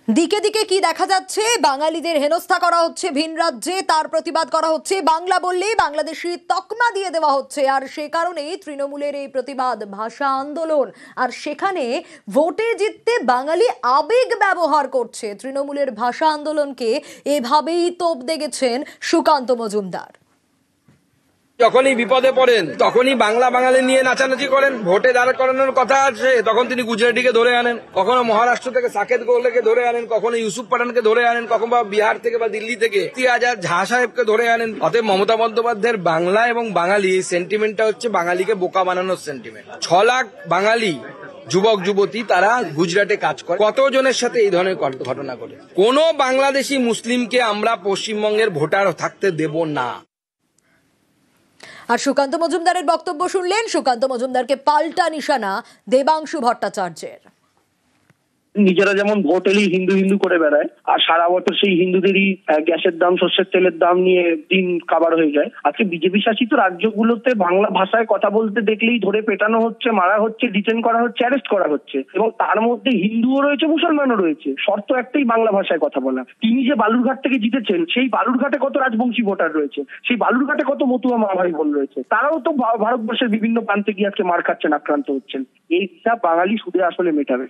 দিকে দিকে কি দেখা যাচ্ছে? বাঙালিদের হেনস্থা করা হচ্ছে ভিন রাজ্যে, তার প্রতিবাদ করা হচ্ছে। বাংলা বললেই বাংলাদেশি তকমা দিয়ে দেওয়া হচ্ছে, আর সে কারণেই তৃণমূলের এই প্রতিবাদ, ভাষা আন্দোলন। আর সেখানে ভোটে জিততে বাঙালি আবেগ ব্যবহার করছে। তৃণমূলের ভাষা আন্দোলনকে এভাবেই তোপ দেগেছেন সুকান্ত মজুমদার। যখনই বিপদে পড়েন তখনই বাংলা বাঙালি নিয়ে নাচানাচি করেন। ভোটে দাঁড় করানোর কথা আছে তখন তিনি গুজরাটিকে ধরে আনেন, কখনো মহারাষ্ট্র থেকে সাকেত গোলেকে ধরে আনেন, কখনো ইউসুফ পাঠানকে ধরে আনেন, কখনো বা বিহার থেকে বা দিল্লি থেকে আজাদ ঝা সাহেবকে ধরে আনেন। অতএব মমতা বন্দ্যোপাধ্যায়ের বাংলা এবং বাঙালি সেন্টিমেন্টটা হচ্ছে বাঙালিকে বোকা বানানোর সেন্টিমেন্ট। 6 লাখ বাঙালি যুবক যুবতী তারা গুজরাটে কাজ করে, কতজনের সাথে এই ধরনের ঘটনা ঘটে। কোন বাংলাদেশি মুসলিমকে আমরা পশ্চিমবঙ্গের ভোটার থাকতে দেব না। আর সুকান্ত মজুমদারের বক্তব্য শুনলেন। সুকান্ত মজুমদারকে পাল্টা নিশানা দেবাংশু ভট্টাচার্যের। নিজেরা যেমন ভোট এলেই হিন্দু হিন্দু করে বেড়ায়, আর সারা বছর সেই হিন্দুদেরই গ্যাসের দাম, সর্ষের তেলের দাম নিয়ে দিন কাবার হয়ে যায়। আজকে বিজেপি শাসিত রাজ্যগুলোতে বাংলা ভাষায় কথা বলতে দেখলেই ধরে পেটানো হচ্ছে, মারা হচ্ছে, ডিটেন করা হচ্ছে, অ্যারেস্ট করা হচ্ছে, এবং তার মধ্যে হিন্দুও রয়েছে, মুসলমানও রয়েছে। শর্ত একটাই, বাংলা ভাষায় কথা বলা। তিনি যে বালুরঘাট থেকে জিতেছেন, সেই বালুরঘাটে কত রাজবংশী ভোটার রয়েছে, সেই বালুরঘাটে কত মতুয়া মা ভাই বোন রয়েছে, তারাও তো ভারতবর্ষের বিভিন্ন প্রান্তে গিয়ে আজকে মার খাচ্ছেন, আক্রান্ত হচ্ছেন। এই হিসাব বাঙালি সুদে আসলে মেটাবে।